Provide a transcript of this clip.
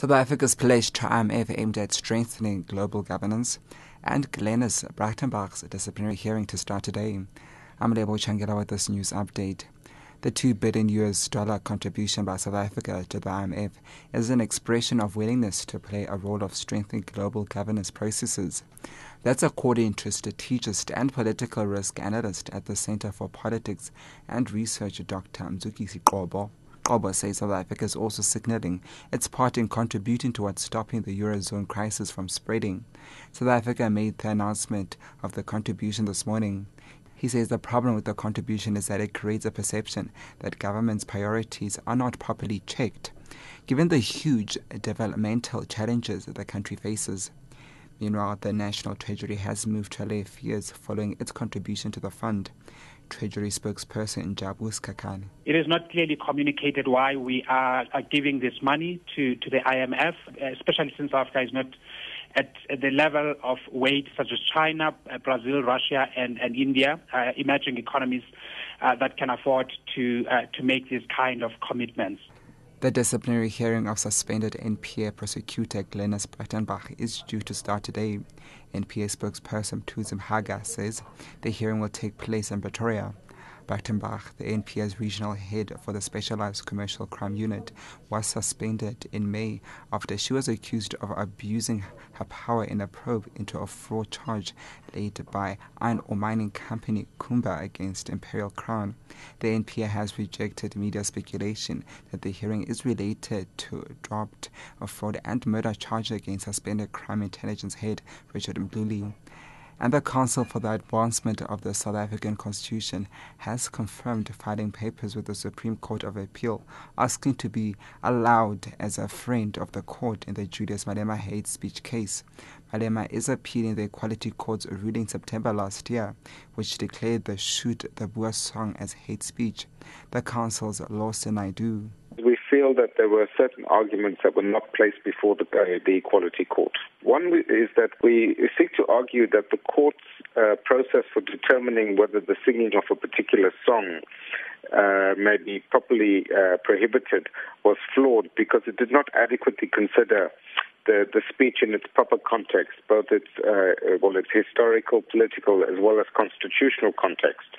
South Africa's pledge to IMF aimed at strengthening global governance, and Glenys Brachtenbach's disciplinary hearing to start today. I'm Lebo Changela with this news update. The $2 billion contribution by South Africa to the IMF is an expression of willingness to play a role of strengthening global governance processes. That's according to strategist and political risk analyst at the Center for Politics and Research, Dr. Mzukisi Qobo. Qobo says South Africa is also signaling its part in contributing towards stopping the Eurozone crisis from spreading. South Africa made the announcement of the contribution this morning. He says the problem with the contribution is that it creates a perception that government's priorities are not properly checked, given the huge developmental challenges that the country faces. Meanwhile, the National Treasury has moved to allay fears following its contribution to the fund. Treasury spokesperson Jabus Kakane. It is not clearly communicated why we are giving this money to the IMF, especially since Africa is not at the level of weight such as China, Brazil, Russia, and India, emerging economies that can afford to make these kind of commitments. The disciplinary hearing of suspended NPA prosecutor Glenys Brachtenbach is due to start today. NPA spokesperson Tuzim Haga says the hearing will take place in Pretoria. Brachtenbach, the NPA's regional head for the Specialized Commercial Crime Unit, was suspended in May after she was accused of abusing her power in a probe into a fraud charge laid by iron ore mining company Kumba against Imperial Crown. The NPA has rejected media speculation that the hearing is related to dropped fraud and murder charges against suspended crime intelligence head Richard Mdluli. And the Council for the Advancement of the South African Constitution has confirmed filing papers with the Supreme Court of Appeal, asking to be allowed as a friend of the court in the Julius Malema hate speech case. Malema is appealing the Equality Court's ruling September last year, which declared the Shoot the Boer song as hate speech. The Council's Lawson Naidoo. We feel that there were certain arguments that were not placed before the Equality Court. One is that we seek to argue that the court's process for determining whether the singing of a particular song may be properly prohibited was flawed because it did not adequately consider the speech in its proper context, both its historical, political, as well as constitutional context.